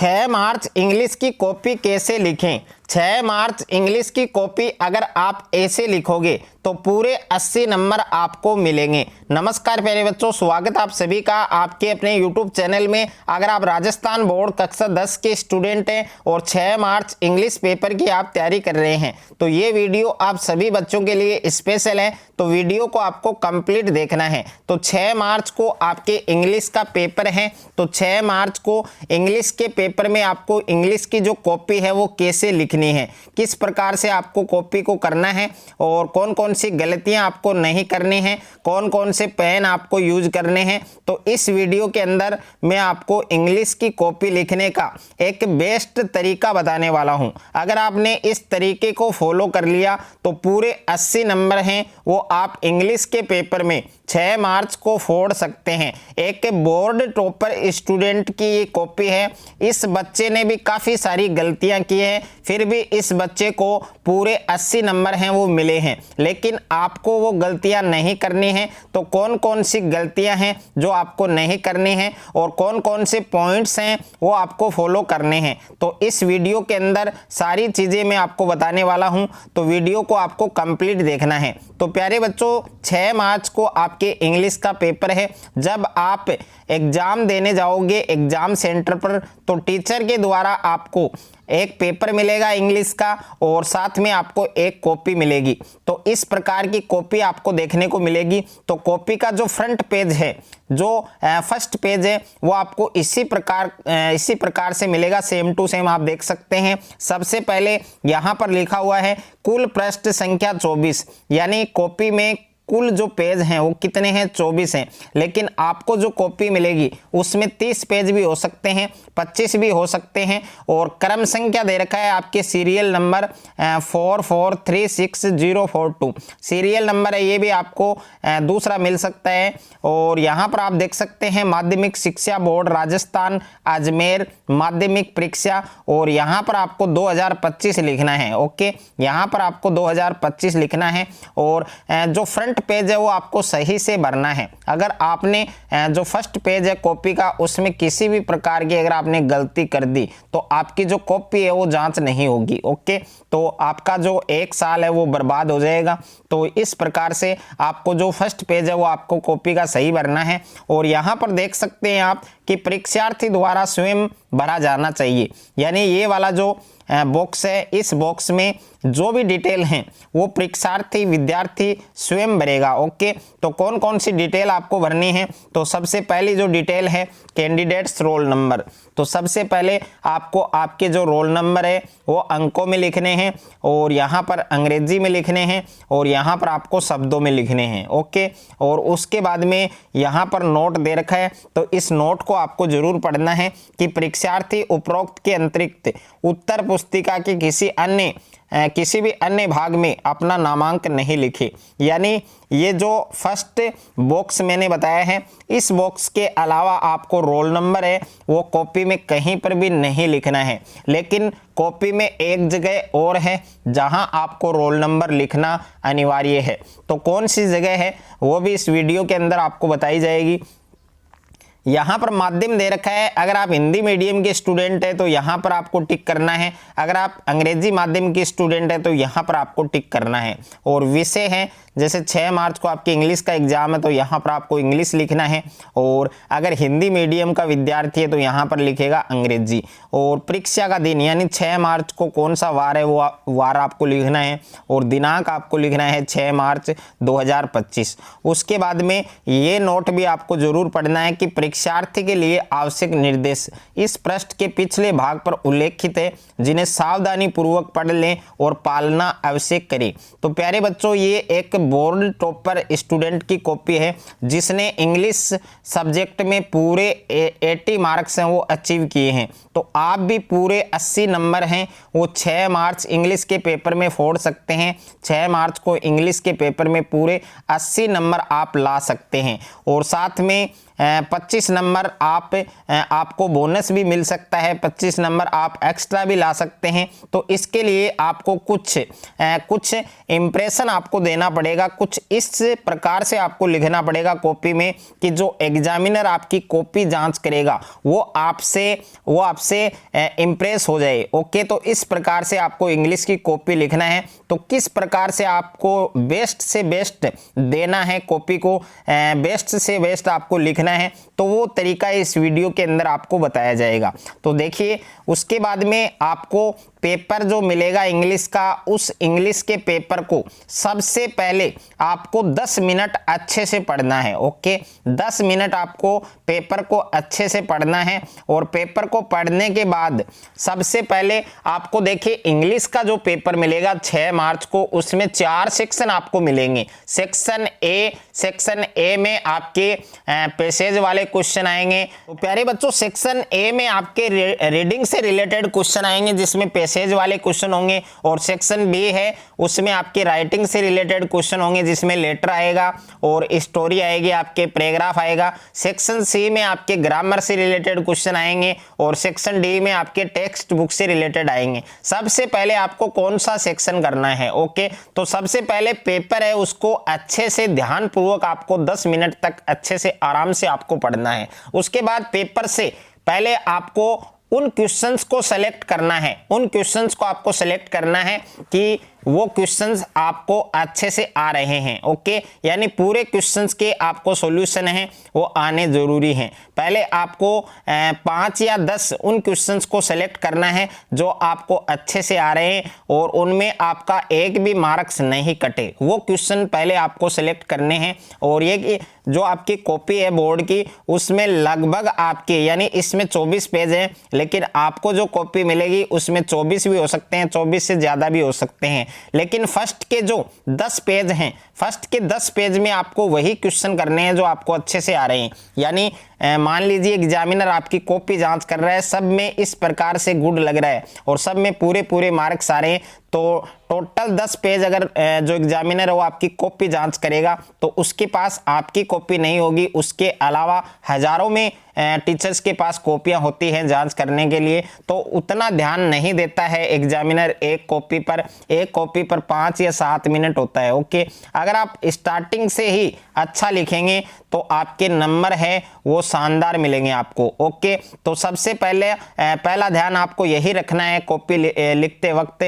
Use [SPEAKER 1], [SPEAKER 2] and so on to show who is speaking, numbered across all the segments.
[SPEAKER 1] 6 मार्च English की copy कैसे लिखें। 6 मार्च इंग्लिश की कॉपी अगर आप ऐसे लिखोगे तो पूरे 80 नंबर आपको मिलेंगे। नमस्कार प्यारे बच्चों, स्वागत आप सभी का आपके अपने YouTube चैनल में। अगर आप राजस्थान बोर्ड कक्षा 10 के स्टूडेंट हैं और 6 मार्च इंग्लिश पेपर की आप तैयारी कर रहे हैं तो ये वीडियो आप सभी बच्चों के लिए स्पेशल है, तो वीडियो को आपको कंप्लीट देखना है। तो 6 मार्च को आपके इंग्लिश का पेपर है, तो 6 मार्च को इंग्लिश के पेपर में आपको इंग्लिश की जो कॉपी है वो कैसे लिखनी है, किस प्रकार से आपको कॉपी को करना है और कौन कौन सी गलतियां आपको नहीं करनी है, कौन कौन से पेन आपको यूज करने हैं। तो इस वीडियो के अंदर मैं आपको इंग्लिश की कॉपी लिखने का एक बेस्ट तरीका बताने वाला हूं। अगर आपने इस तरीके को फॉलो कर लिया तो पूरे 80 नंबर हैं वो आप इंग्लिश के पेपर में 6 मार्च को फोड़ सकते हैं। एक बोर्ड टॉपर स्टूडेंट की ये कॉपी है। इस बच्चे ने भी काफ़ी सारी गलतियां की हैं, फिर भी इस बच्चे को पूरे 80 नंबर हैं वो मिले हैं। लेकिन आपको वो गलतियां नहीं करनी है। तो कौन कौन सी गलतियां हैं जो आपको नहीं करनी है और कौन कौन से पॉइंट्स हैं वो आपको फॉलो करने हैं, तो इस वीडियो के अंदर सारी चीज़ें मैं आपको बताने वाला हूं। तो वीडियो को आपको कंप्लीट देखना है। तो प्यारे बच्चों, 6 मार्च को आपके इंग्लिश का पेपर है। जब आप एग्ज़ाम देने जाओगे एग्ज़ाम सेंटर पर तो टीचर के द्वारा आपको एक पेपर मिलेगा इंग्लिश का और साथ में आपको एक कॉपी मिलेगी। तो इस प्रकार की कॉपी आपको देखने को मिलेगी। तो कॉपी का जो फ्रंट पेज है, जो फर्स्ट पेज है, वो आपको इसी प्रकार से मिलेगा। सेम टू सेम आप देख सकते हैं। सबसे पहले यहाँ पर लिखा हुआ है कुल पृष्ठ संख्या 24, यानी कॉपी में कुल जो पेज हैं वो कितने हैं, 24 हैं। लेकिन आपको जो कॉपी मिलेगी उसमें 30 पेज भी हो सकते हैं, 25 भी हो सकते हैं। और क्रम संख्या दे रखा है आपके सीरियल नंबर 4436 सीरियल नंबर है, ये भी आपको दूसरा मिल सकता है। और यहाँ पर आप देख सकते हैं माध्यमिक शिक्षा बोर्ड राजस्थान अजमेर माध्यमिक परीक्षा, और यहाँ पर आपको 2025 लिखना है। ओके, यहाँ पर आपको 2025 लिखना है। और जो फ्रंट पेज है वो आपको सही से भरना है। अगर आपने जो फर्स्ट पेज है कॉपी का उसमें किसी भी प्रकार की अगर आपने गलती कर दी तो आपकी जो कॉपी है वो जांच नहीं होगी। ओके, तो आपका जो 1 साल है वो बर्बाद हो जाएगा। तो इस प्रकार से आपको जो फर्स्ट पेज है वो आपको कॉपी का सही भरना है। और यहाँ पर देख सकते हैं आप कि परीक्षार्थी द्वारा स्वयं भरा जाना चाहिए, यानी ये वाला जो बॉक्स है इस बॉक्स में जो भी डिटेल हैं वो परीक्षार्थी विद्यार्थी स्वयं भरेगा। ओके, तो कौन कौन सी डिटेल आपको भरनी है, तो सबसे पहली जो डिटेल है कैंडिडेट्स रोल नंबर। तो सबसे पहले आपको आपके जो रोल नंबर है वो अंकों में लिखने हैं और यहाँ पर अंग्रेजी में लिखने हैं और यहाँ पर आपको शब्दों में लिखने हैं। ओके, और उसके बाद में यहाँ पर नोट दे रखा है, तो इस नोट को आपको जरूर पढ़ना है कि परीक्षार्थी उपरोक्त के अतिरिक्त उत्तर पुस्तिका के किसी भी अन्य भाग में अपना नामांक नहीं लिखे। यानी ये जो फर्स्ट बॉक्स मैंने बताया है इस बॉक्स के अलावा आपको रोल नंबर है वो कॉपी में कहीं पर भी नहीं लिखना है। लेकिन कॉपी में एक जगह और है जहां आपको रोल नंबर लिखना अनिवार्य है। तो कौन सी जगह है वो भी इस वीडियो के अंदर आपको बताई जाएगी। यहाँ पर माध्यम दे रखा है, अगर आप हिंदी मीडियम के स्टूडेंट हैं तो यहाँ पर आपको टिक करना है, अगर आप अंग्रेजी माध्यम के स्टूडेंट हैं तो यहाँ पर आपको टिक करना है। और विषय है जैसे 6 मार्च को आपके इंग्लिश का एग्जाम है तो यहाँ पर आपको इंग्लिश लिखना है। और अगर हिंदी मीडियम का विद्यार्थी है तो यहाँ पर लिखेगा अंग्रेजी। और परीक्षा का दिन यानी 6 मार्च को कौन सा वार है वो वार आपको लिखना है और दिनांक आपको लिखना है 6 मार्च 2025। उसके बाद में ये नोट भी आपको जरूर पढ़ना है कि परीक्षार्थी के लिए आवश्यक निर्देश इस पृष्ठ के पिछले भाग पर उल्लेखित है, जिन्हें सावधानी पूर्वक पढ़ लें और पालना आवश्यक करें। तो प्यारे बच्चों, ये एक बोर्ड टॉपर स्टूडेंट की कॉपी है जिसने इंग्लिश सब्जेक्ट में पूरे 80 मार्क्स हैं वो अचीव किए हैं। तो आप भी पूरे 80 नंबर हैं वो 6 मार्च इंग्लिश के पेपर में फोड़ सकते हैं। 6 मार्च को इंग्लिश के पेपर में पूरे 80 नंबर आप ला सकते हैं। और साथ में 25 नंबर आपको बोनस भी मिल सकता है, 25 नंबर आप एक्स्ट्रा भी ला सकते हैं। तो इसके लिए आपको कुछ इम्प्रेशन आपको देना पड़ेगा, कुछ इस प्रकार से आपको लिखना पड़ेगा कॉपी में कि जो एग्जामिनर आपकी कॉपी जांच करेगा वो आपसे इम्प्रेस हो जाए। ओके, तो इस प्रकार से आपको इंग्लिश की कॉपी लिखना है। तो किस प्रकार से आपको बेस्ट से बेस्ट देना है कॉपी को, बेस्ट से बेस्ट आपको लिखना है, तो वो तरीका इस वीडियो के अंदर आपको बताया जाएगा। तो देखिए, उसके बाद में आपको पेपर जो मिलेगा इंग्लिश का, उस इंग्लिश के पेपर को सबसे पहले आपको 10 मिनट अच्छे से पढ़ना है। ओके, 10 मिनट आपको पेपर को अच्छे से पढ़ना है। और पेपर को पढ़ने के बाद सबसे पहले आपको देखिए इंग्लिश का जो पेपर मिलेगा 6 मार्च को, उसमें 4 सेक्शन आपको मिलेंगे। सेक्शन ए में आपके पैसेज वाले क्वेश्चन आएंगे। तो प्यारे बच्चों, सेक्शन ए में आपके रीडिंग से रिलेटेड क्वेश्चन आएंगे जिसमें पैसेज वाले क्वेश्चन होंगे। और सेक्शन बी है, उसमें आपके राइटिंग से रिलेटेड क्वेश्चन होंगे जिसमें लेटर आएगा और स्टोरी आएगी, आपके पैराग्राफ आएगा। सेक्शन सी में आपके ग्रामर से रिलेटेड क्वेश्चन आएंगे और सेक्शन डी में आपके टेक्स्ट बुक से रिलेटेड आएंगे। सबसे पहले आपको कौन सा सेक्शन करना है? ओके, तो सबसे पहले पेपर है उसको अच्छे से ध्यानपूर्वक आपको 10 मिनट तक अच्छे से आराम से आपको पढ़ना है। उसके बाद पेपर से पहले आपको उन क्वेश्चंस को सेलेक्ट करना है, उन क्वेश्चंस को आपको सेलेक्ट करना है कि वो क्वेश्चंस आपको अच्छे से आ रहे हैं। ओके, यानी पूरे क्वेश्चंस के आपको सॉल्यूशन हैं वो आने जरूरी हैं। पहले आपको 5 या 10 उन क्वेश्चंस को सेलेक्ट करना है जो आपको अच्छे से आ रहे हैं और उनमें आपका एक भी मार्क्स नहीं कटे, वो क्वेश्चन पहले आपको सेलेक्ट करने हैं। और ये कि जो आपकी कॉपी है बोर्ड की, उसमें लगभग आपके, यानी इसमें 24 पेज है, लेकिन आपको जो कॉपी मिलेगी उसमें 24 भी हो सकते हैं, 24 से ज़्यादा भी हो सकते हैं। लेकिन फर्स्ट के जो 10 पेज हैं, फर्स्ट के 10 पेज में आपको वही क्वेश्चन करने हैं जो आपको अच्छे से आ रहे हैं। यानी मान लीजिए एग्जामिनर आपकी कॉपी जांच कर रहा है, सब में इस प्रकार से गुड लग रहा है और सब में पूरे मार्क्स आ रहे हैं, तो टोटल 10 पेज अगर जो एग्जामिनर है वो आपकी कॉपी जांच करेगा तो उसके पास आपकी कॉपी नहीं होगी, उसके अलावा हजारों में टीचर्स के पास कॉपियां होती हैं जांच करने के लिए, तो उतना ध्यान नहीं देता है एग्जामिनर एक कॉपी पर 5 या 7 मिनट होता है। ओके, अगर आप स्टार्टिंग से ही अच्छा लिखेंगे तो आपके नंबर है वो शानदार मिलेंगे आपको। ओके, तो सबसे पहले पहला ध्यान आपको यही रखना है कॉपी लिखते वक्त,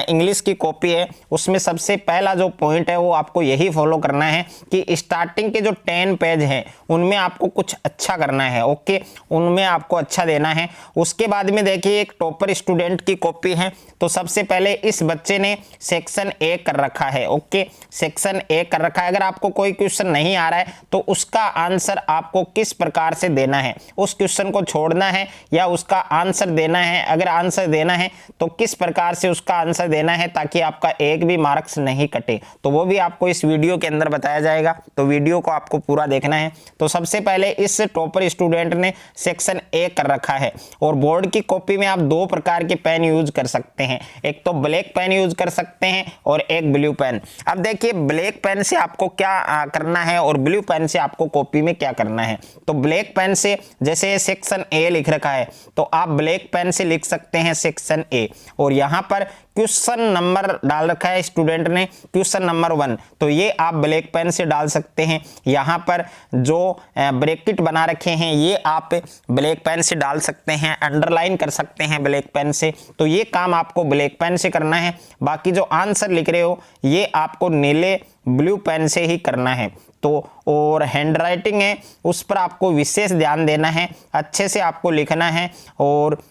[SPEAKER 1] इंग्लिश की कॉपी है उसमें सबसे पहला जो पॉइंट है वो आपको यही फॉलो करना है कि स्टार्टिंग के जो 10 पेज हैं उनमें आपको कुछ अच्छा करना है। ओके, उनमें आपको अच्छा देना है। उसके बाद में देखिए एक टॉपर स्टूडेंट की कॉपी है, तो सबसे पहले इस बच्चे ने सेक्शन ए कर रखा है। ओके, सेक्शन ए कर रखा है। अगर आपको कोई क्वेश्चन नहीं आ रहा है तो उसका आंसर आपको किस प्रकार से देना है, उस क्वेश्चन को छोड़ना है या उसका आंसर देना है। अगर आंसर देना है तो किस प्रकार से उसका आंसर देना है ताकि आपका एक भी मार्क्स नहीं कटे, तो वो भी आपको इस वीडियो के अंदर बताया जाएगा। तो वीडियो को आपको पूरा देखना है। तो सबसे पहले इस टॉपर स्टूडेंट ने सेक्शन ए कर रखा है और बोर्ड की कॉपी में आप 2 प्रकार के पेन यूज कर सकते हैं, एक तो ब्लैक पेन यूज कर सकते हैं और एक ब्लू पेन। अब देखिए ब्लैक पेन से आपको क्या करना है और ब्लू पेन से आपको कॉपी में क्या करना है। तो ब्लैक पेन से, जैसे सेक्शन ए लिख रखा है तो आप ब्लैक पेन से लिख सकते हैं सेक्शन ए, और यहां पर क्वेश्चन नंबर डाल रखा है स्टूडेंट ने, क्वेश्चन नंबर 1, तो ये आप ब्लैक पेन से डाल सकते हैं। यहाँ पर जो ब्रैकेट बना रखे हैं ये आप ब्लैक पेन से डाल सकते हैं, अंडरलाइन कर सकते हैं ब्लैक पेन से। तो ये काम आपको ब्लैक पेन से करना है। बाकी जो आंसर लिख रहे हो ये आपको नीले ब्लू पेन से ही करना है। तो और हैंड राइटिंग है उस पर आपको विशेष ध्यान देना है, अच्छे से आपको लिखना है। और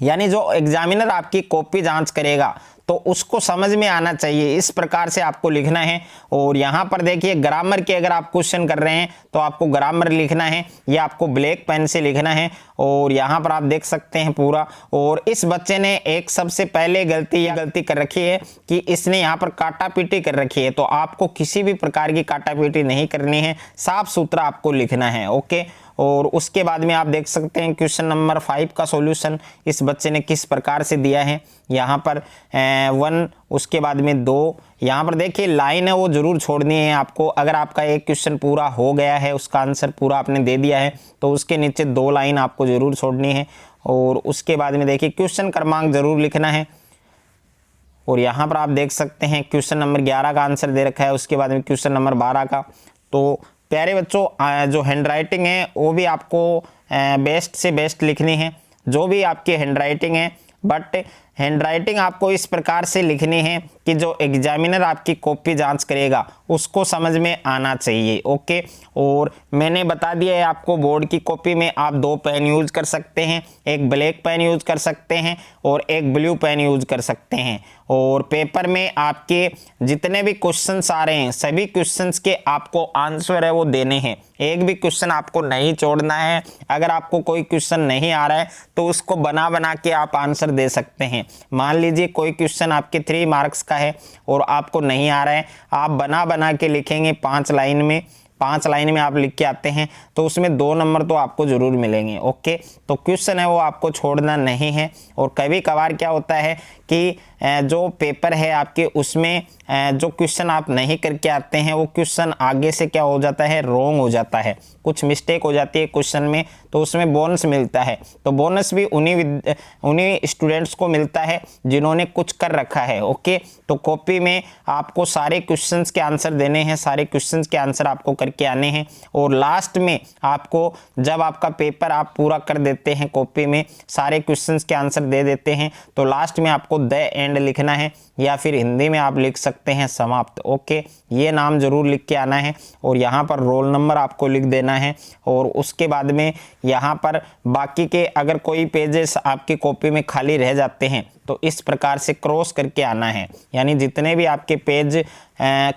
[SPEAKER 1] यानी जो एग्जामिनर आपकी कॉपी जांच करेगा तो उसको समझ में आना चाहिए, इस प्रकार से आपको लिखना है। और यहाँ पर देखिए ग्रामर के अगर आप क्वेश्चन कर रहे हैं तो आपको ग्रामर लिखना है, ये आपको ब्लैक पेन से लिखना है। और यहाँ पर आप देख सकते हैं पूरा। और इस बच्चे ने एक सबसे पहले गलती कर रखी है कि इसने यहाँ पर काटा पीटी कर रखी है, तो आपको किसी भी प्रकार की काटा पीटी नहीं करनी है, साफ सुथरा आपको लिखना है। ओके, और उसके बाद में आप देख सकते हैं क्वेश्चन नंबर 5 का सॉल्यूशन इस बच्चे ने किस प्रकार से दिया है। यहाँ पर 1, उसके बाद में 2, यहाँ पर देखिए लाइन है वो जरूर छोड़नी है आपको। अगर आपका एक क्वेश्चन पूरा हो गया है, उसका आंसर पूरा आपने दे दिया है, तो उसके नीचे 2 लाइन आपको जरूर छोड़नी है। और उसके बाद में देखिए क्वेश्चन क्रमांक जरूर लिखना है। और यहाँ पर आप देख सकते हैं क्वेश्चन नंबर 11 का आंसर दे रखा है, उसके बाद में क्वेश्चन नंबर 12 का। तो प्यारे बच्चों, जो हैंड राइटिंग है वो भी आपको बेस्ट से बेस्ट लिखनी है, जो भी आपकी हैंड राइटिंग है। बट हैंड राइटिंग आपको इस प्रकार से लिखनी है कि जो एग्जामिनर आपकी कॉपी जांच करेगा उसको समझ में आना चाहिए। ओके, और मैंने बता दिया है आपको, बोर्ड की कॉपी में आप 2 पेन यूज कर सकते हैं, एक ब्लैक पेन यूज कर सकते हैं और एक ब्लू पेन यूज कर सकते हैं। और पेपर में आपके जितने भी क्वेश्चंस आ रहे हैं सभी क्वेश्चंस के आपको आंसर है वो देने हैं, एक भी क्वेश्चन आपको नहीं छोड़ना है। अगर आपको कोई क्वेश्चन नहीं आ रहा है तो उसको बना बना के आप आंसर दे सकते हैं। मान लीजिए कोई क्वेश्चन आपके 3 मार्क्स का है और आपको नहीं आ रहा है, आप बना बना के लिखेंगे 5 लाइन में, 5 लाइन में आप लिख के आते हैं तो उसमें 2 नंबर तो आपको जरूर मिलेंगे। ओके, तो क्वेश्चन है वो आपको छोड़ना नहीं है। और कभी कभार क्या होता है कि जो पेपर है आपके उसमें जो क्वेश्चन आप नहीं करके आते हैं वो क्वेश्चन आगे से क्या हो जाता है, रॉन्ग हो जाता है, कुछ मिस्टेक हो जाती है क्वेश्चन में, तो उसमें बोनस मिलता है। तो बोनस भी उन्हीं स्टूडेंट्स को मिलता है जिन्होंने कुछ कर रखा है। ओके, तो कॉपी में आपको सारे क्वेश्चंस के आंसर देने हैं, सारे क्वेश्चंस के आंसर आपको करके आने हैं। और लास्ट में आपको जब आपका पेपर आप पूरा कर देते हैं, कॉपी में सारे क्वेश्चंस के आंसर दे देते हैं, तो लास्ट में आपको द एंड लिखना है या फिर हिंदी में आप लिख सकते हैं समाप्त। ओके, ये नाम जरूर लिख के आना है और यहाँ पर रोल नंबर आपको लिख देना है। और उसके बाद में यहाँ पर बाकी के अगर कोई पेजेस आपकी कॉपी में खाली रह जाते हैं तो इस प्रकार से क्रॉस करके आना है, यानी जितने भी आपके पेज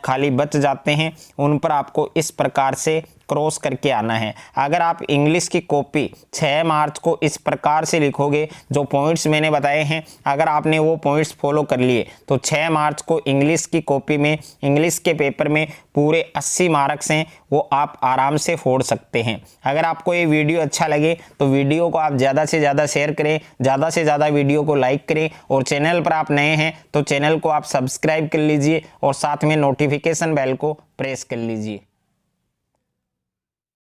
[SPEAKER 1] खाली बच जाते हैं उन पर आपको इस प्रकार से क्रॉस करके आना है। अगर आप इंग्लिश की कॉपी 6 मार्च को इस प्रकार से लिखोगे, जो पॉइंट्स मैंने बताए हैं अगर आपने वो पॉइंट्स फॉलो कर लिए तो 6 मार्च को इंग्लिश की कॉपी में, इंग्लिश के पेपर में पूरे 80 मार्क्स हैं वो आप आराम से फोड़ सकते हैं। अगर आपको ये वीडियो अच्छा लगे तो वीडियो को आप ज़्यादा से ज़्यादा शेयर करें, ज़्यादा से ज़्यादा वीडियो को लाइक करें और चैनल पर आप नए हैं तो चैनल को आप सब्सक्राइब कर लीजिए और साथ में नोटिफिकेशन बेल को प्रेस कर लीजिए।